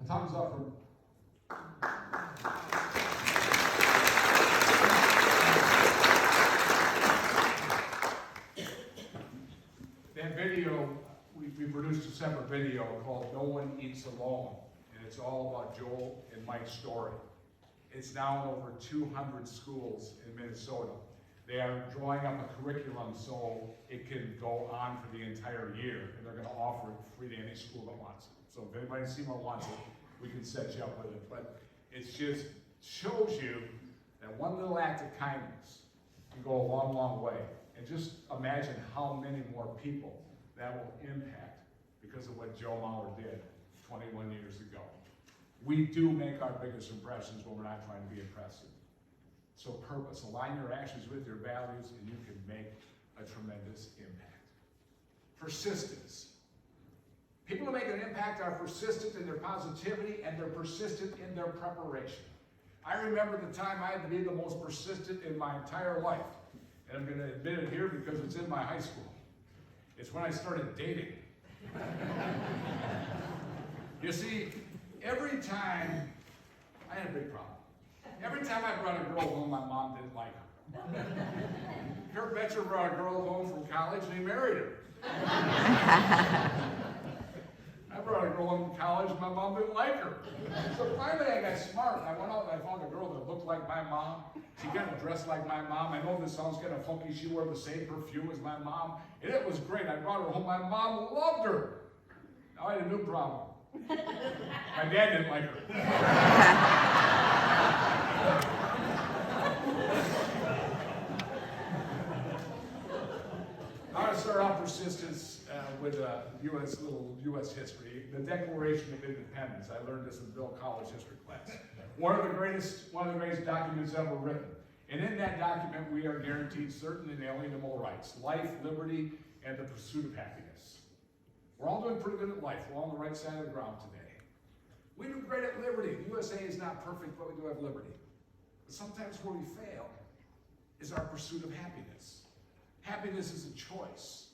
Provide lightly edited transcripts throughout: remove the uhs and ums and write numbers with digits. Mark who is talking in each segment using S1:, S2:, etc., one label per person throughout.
S1: thumbs up for... That video, we produced a separate video called No One Eats Alone, and it's all about Joel and Mike's story. It's now in over 200 schools in Minnesota. They are drawing up a curriculum so it can go on for the entire year, and they're going to offer it free to any school that wants it. So if anybody in Seymour wants it, we can set you up with it. But it just shows you that one little act of kindness can go a long, long way. And just imagine how many more people that will impact because of what Joe Mauer did 21 years ago. We do make our biggest impressions when we're not trying to be impressive. So purpose, align your actions with your values, and you can make a tremendous impact. Persistence. People who make an impact are persistent in their positivity, and they're persistent in their preparation. I remember the time I had to be the most persistent in my entire life. And I'm going to admit it here because it's in my high school. It's when I started dating. You see, every time, I had a big problem. Every time I brought a girl home, my mom didn't like her. Kurt Betcher brought a girl home from college and he married her. I brought a girl home from college and my mom didn't like her. So finally I got smart. I went out and I found a girl that looked like my mom. She kind of dressed like my mom. I know this sounds kind of funky. She wore the same perfume as my mom. And it was great. I brought her home. My mom loved her. Now I had a new problem. My dad didn't like her. I want to start off persistence with little U.S. history. The Declaration of Independence. I learned this in Bill College history class. One of the greatest documents ever written. And in that document, we are guaranteed certain inalienable rights: life, liberty, and the pursuit of happiness. We're all doing pretty good at life. We're all on the right side of the ground today. We do great at liberty. The USA is not perfect, but we do have liberty. But sometimes where we fail is our pursuit of happiness. Happiness is a choice,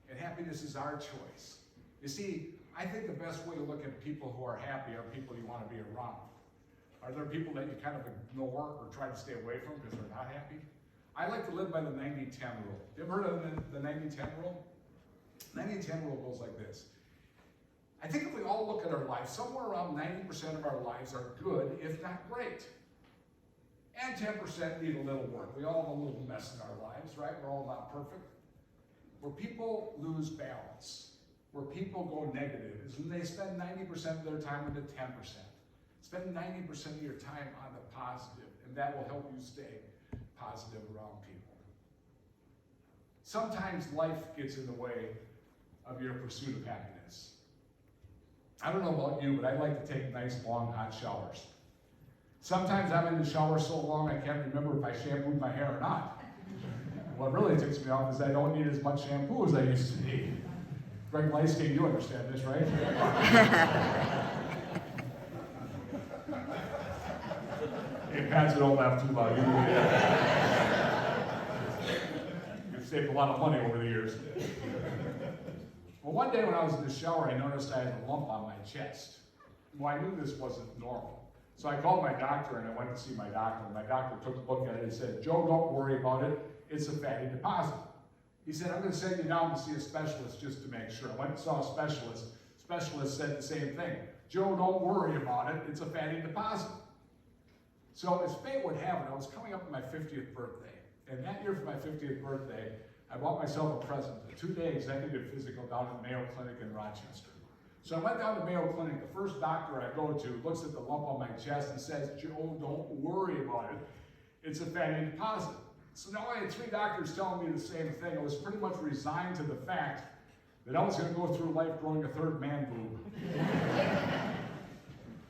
S1: and happiness is our choice. You see, I think the best way to look at people who are happy are people you want to be around. Are there people that you kind of ignore or try to stay away from because they're not happy? I like to live by the 90-10 rule. You ever heard of the 90-10 rule? 90-10 rule goes like this. I think if we all look at our lives, somewhere around 90% of our lives are good, if not great. And 10% need a little work. We all have a little mess in our lives, right? We're all not perfect. Where people lose balance, where people go negative, is when they spend 90% of their time with the 10%. Spend 90% of your time on the positive, and that will help you stay positive around people. Sometimes life gets in the way of your pursuit of happiness. I don't know about you, but I like to take nice, long, hot showers. Sometimes I'm in the shower so long I can't remember if I shampooed my hair or not. What really ticks me off is I don't need as much shampoo as I used to need. Greg Leisking, you understand this, right? Hey, Pat, so don't laugh too loud. You've saved a lot of money over the years. Well, one day when I was in the shower, I noticed I had a lump on my chest. Well, I knew this wasn't normal. So I called my doctor and I went to see my doctor. And my doctor took a look at it and said, "Joe, don't worry about it. It's a fatty deposit." He said, "I'm going to send you down to see a specialist just to make sure." I went and saw a specialist. Specialist said the same thing. "Joe, don't worry about it. It's a fatty deposit." So as fate would have it, I was coming up on my 50th birthday. And that year for my 50th birthday, I bought myself a present, a 2-day executive physical down at Mayo Clinic in Rochester. So I went down to Mayo Clinic. The first doctor I go to looks at the lump on my chest and says, "Joe, don't worry about it. It's a fatty deposit." So now I had 3 doctors telling me the same thing. I was pretty much resigned to the fact that I was going to go through life growing a 3rd man boob.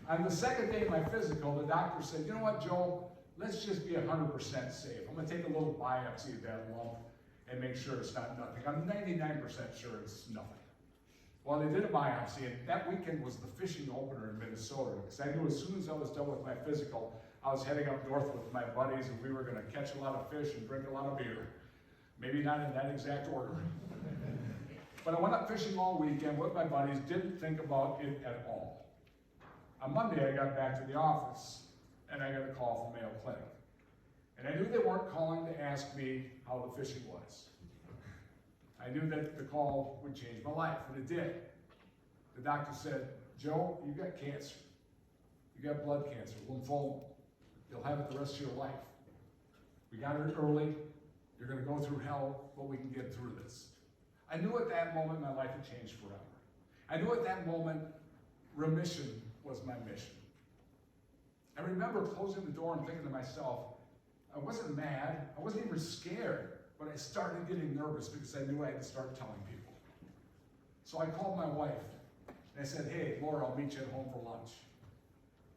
S1: On the 2nd day of my physical, the doctor said, "You know what, Joe? Let's just be 100% safe. I'm going to take a little biopsy of that lump and make sure it's not nothing." I'm 99% sure it's nothing. Well, they did a biopsy, and that weekend was the fishing opener in Minnesota, because I knew as soon as I was done with my physical, I was heading up north with my buddies, and we were going to catch a lot of fish and drink a lot of beer. Maybe not in that exact order. But I went up fishing all weekend with my buddies, didn't think about it at all. On Monday, I got back to the office, and I got a call from Mayo Clinic. And I knew they weren't calling to ask me how the fishing was. I knew that the call would change my life, and it did. The doctor said, Joe, you got cancer. You got blood cancer, lymphoma. You'll have it the rest of your life. We got it early. You're going to go through hell, but we can get through this. I knew at that moment my life had changed forever. I knew at that moment remission was my mission. I remember closing the door and thinking to myself, I wasn't mad, I wasn't even scared, but I started getting nervous because I knew I had to start telling people. So I called my wife and I said, hey, Laura, I'll meet you at home for lunch.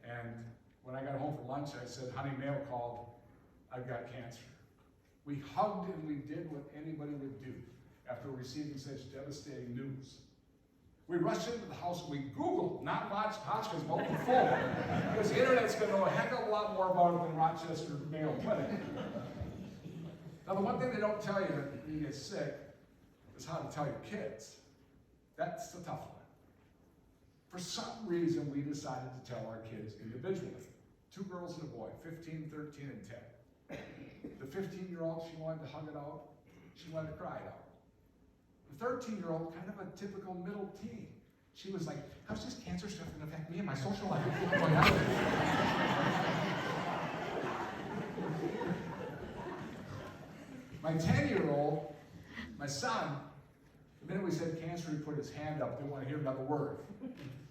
S1: And when I got home for lunch, I said, honey, Mayo called, I've got cancer. We hugged and we did what anybody would do after receiving such devastating news. We rushed into the house and we Googled, not watched Hotchkiss, but the phone, because the internet's going to know a heck of a lot more about it than Rochester Mayo Clinic. Now, the one thing they don't tell you when you get sick is how to tell your kids. That's the tough one. For some reason, we decided to tell our kids individually. 2 girls and a boy, 15, 13, and 10. The 15-year-old, she wanted to hug it out. She wanted to cry it out. The 13-year-old, kind of a typical middle teen. She was like, how's this cancer stuff going to affect me and my social life? My 10-year-old, my son, the minute we said cancer, he put his hand up, didn't want to hear another word.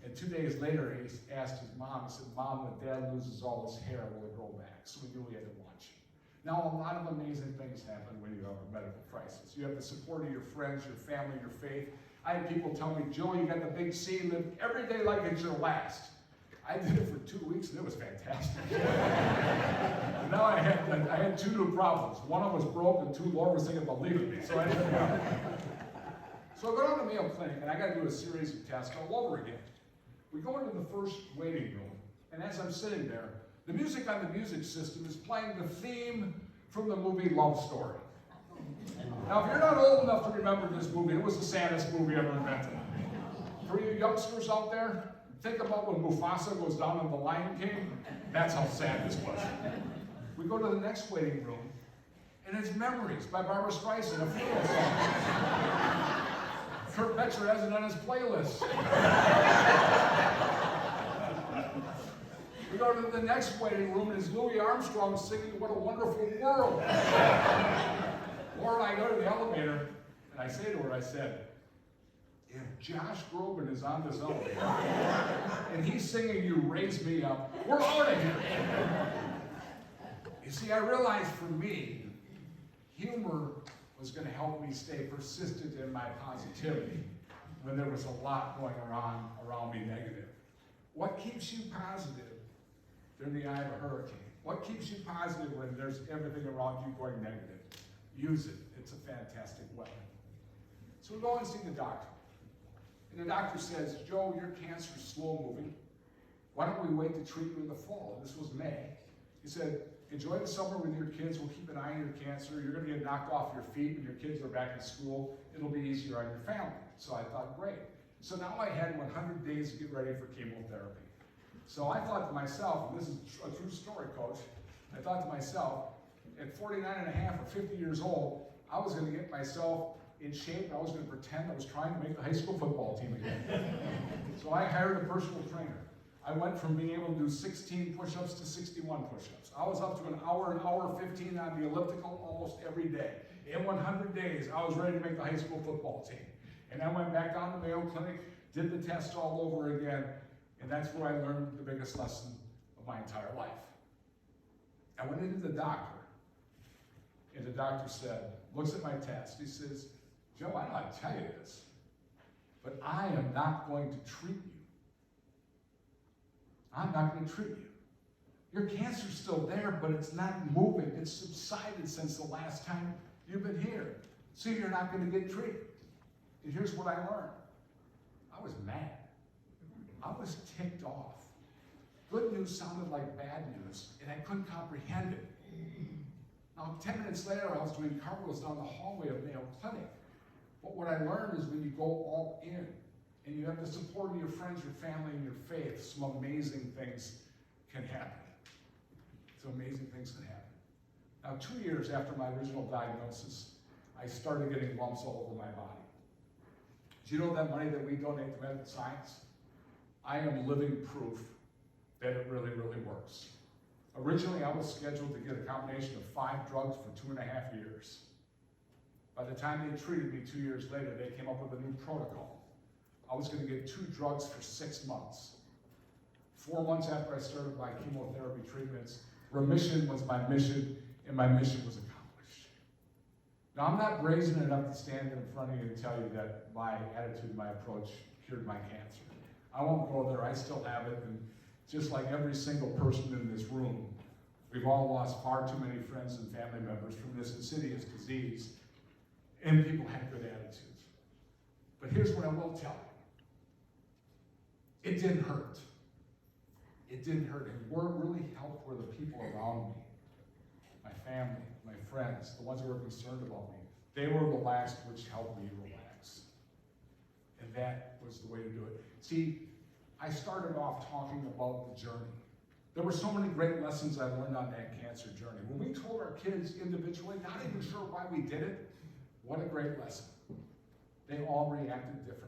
S1: And 2 days later, he asked his mom, he said, Mom, when Dad loses all his hair, will it grow back? So we knew we had to watch. Now, a lot of amazing things happen when you have a medical crisis. You have the support of your friends, your family, your faith. I had people tell me, Joe, you got the big C, live every day like it's your last. I did it for 2 weeks, and it was fantastic. And now I had 2 new problems. One, I was broke, and 2, Laura was thinking about leaving me. So I ended up. So I go down to Mayo Clinic, and I got to do a series of tests all over again. We go into the first waiting room, and as I'm sitting there, the music on the music system is playing the theme from the movie Love Story. Now, if you're not old enough to remember this movie, it was the saddest movie ever invented. For you youngsters out there, think about when Mufasa goes down in The Lion King. That's how sad this was. We go to the next waiting room, and it's Memories by Barbra Streisand, a funeral song. Kurt Becher has it on his playlist. We go to the next waiting room, and it's Louis Armstrong singing What a Wonderful World. Laura and I go to the elevator, and I say to her, I said, if Josh Groban is on this elevator, and he's singing You Raise Me Up, we're out of here. You see, I realized for me, humor was going to help me stay persistent in my positivity when there was a lot going around me negative. What keeps you positive during the eye of a hurricane? What keeps you positive when there's everything around you going negative? Use it. It's a fantastic weapon. So we go and see the doctor. And the doctor says, Joe, your cancer is slow moving. Why don't we wait to treat you in the fall? And this was May. He said, enjoy the summer with your kids. We'll keep an eye on your cancer. You're going to get knocked off your feet when your kids are back in school. It'll be easier on your family. So I thought, great. So now I had 100 days to get ready for chemotherapy. So I thought to myself, and this is a true story, Coach, I thought to myself, at 49 and a half or 50 years old, I was going to get myself in shape. I was going to pretend I was trying to make the high school football team again. So I hired a personal trainer. I went from being able to do 16 push-ups to 61 push-ups. I was up to an hour 15 on the elliptical almost every day. In 100 days, I was ready to make the high school football team. And I went back down to Mayo Clinic, did the test all over again, and that's where I learned the biggest lesson of my entire life. I went into the doctor, and the doctor said, looks at my test, he says, Joe, I don't know how to tell you this, but I am not going to treat you. I'm not going to treat you. Your cancer's still there, but it's not moving. It's subsided since the last time you've been here. So you're not going to get treated. And here's what I learned. I was mad. I was ticked off. Good news sounded like bad news, and I couldn't comprehend it. Now, 10 minutes later, I was doing cartwheels down the hallway of Mayo Clinic. But what I learned is when you go all in and you have the support of your friends, your family, and your faith, some amazing things can happen. Some amazing things can happen. Now, 2 years after my original diagnosis, I started getting lumps all over my body. Do you know that money that we donate to medical science? I am living proof that it really, really works. Originally, I was scheduled to get a combination of 5 drugs for 2.5 years. By the time they treated me 2 years later, they came up with a new protocol. I was going to get 2 drugs for 6 months. 4 months after I started my chemotherapy treatments, remission was my mission, and my mission was accomplished. Now, I'm not brazen enough to stand in front of you and tell you that my attitude, my approach cured my cancer. I won't go there. I still have it, and just like every single person in this room, we've all lost far too many friends and family members from this insidious disease, and people have good attitudes. But here's what I will tell you. It didn't hurt. It didn't hurt. And what really helped were the people around me, my family, my friends, the ones who were concerned about me. They were relaxed, which helped me relax. And that was the way to do it. See, I started off talking about the journey. There were so many great lessons I learned on that cancer journey. When we told our kids individually, not even sure why we did it, what a great lesson. They all reacted differently.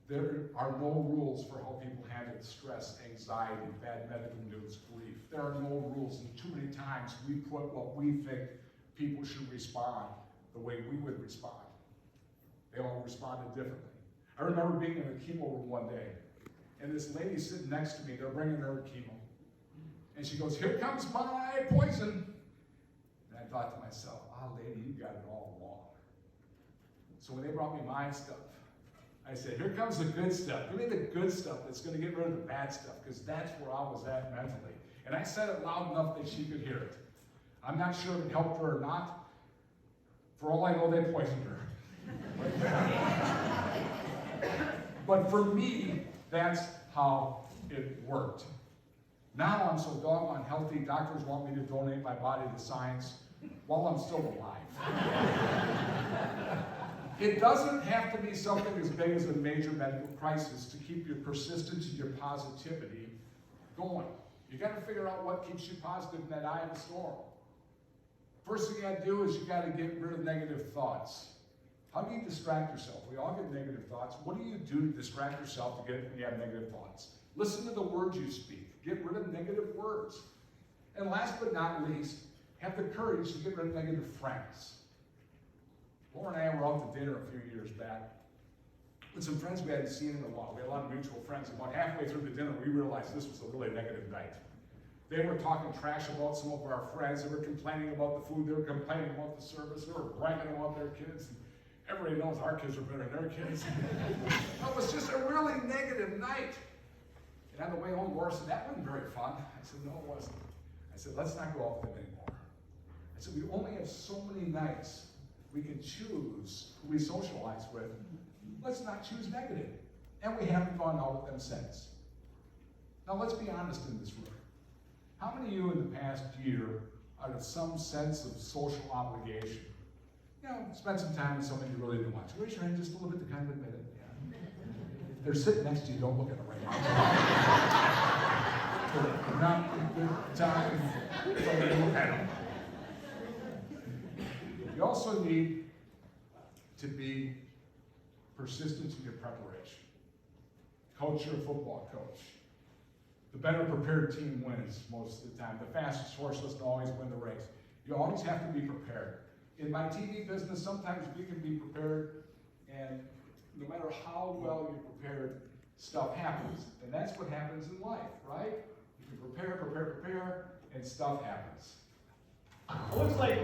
S1: There are no rules for how people handle stress, anxiety, bad medical news, grief. There are no rules, and too many times we put what we think people should respond the way we would respond. They all responded differently. I remember being in the chemo room one day, and this lady sitting next to me, they're bringing her chemo. And she goes, "Here comes my poison." And I thought to myself, lady, you got it all wrong. So when they brought me my stuff, I said, here comes the good stuff. Give me the good stuff that's going to get rid of the bad stuff, because that's where I was at mentally. And I said it loud enough that she could hear it. I'm not sure if it helped her or not. For all I know, they poisoned her. But for me, that's how it worked. Now I'm so doggone healthy, doctors want me to donate my body to science while I'm still alive. It doesn't have to be something as big as a major medical crisis to keep your persistence and your positivity going. You got to figure out what keeps you positive in that eye of the storm. First thing you got to do is you got to get rid of negative thoughts. How do you distract yourself? We all get negative thoughts. What do you do to distract yourself to get when you have negative thoughts? Listen to the words you speak. Get rid of negative words. And last but not least, have the courage to get rid of negative friends. Laura and I were out to dinner a few years back with some friends we hadn't seen in a while. We had a lot of mutual friends. About halfway through the dinner, we realized this was a really negative night. They were talking trash about some of our friends. They were complaining about the food. They were complaining about the service. They were bragging about their kids. And everybody knows our kids are better than their kids. It was just a really negative night. And on the way home, Laura said, that wasn't very fun. I said, no, it wasn't. I said, let's not go out with them anymore. I said, we only have so many nights we can choose who we socialize with. Let's not choose negative. And we haven't gone out with them since. Now let's be honest in this room. How many of you in the past year, out of some sense of social obligation, spent some time with somebody you really didn't want to? Raise your hand just a little bit to kind of admit it. Yeah. If they're sitting next to you, don't look at them right now. Not a good time for you to look at them. You also need to be persistent in your preparation. Coach your football coach. The better prepared team wins most of the time. The fastest horse doesn't always win the race. You always have to be prepared. In my TV business, sometimes we can be prepared, and no matter how well you're prepared, stuff happens. And that's what happens in life, right? You can prepare, and stuff happens.
S2: Looks like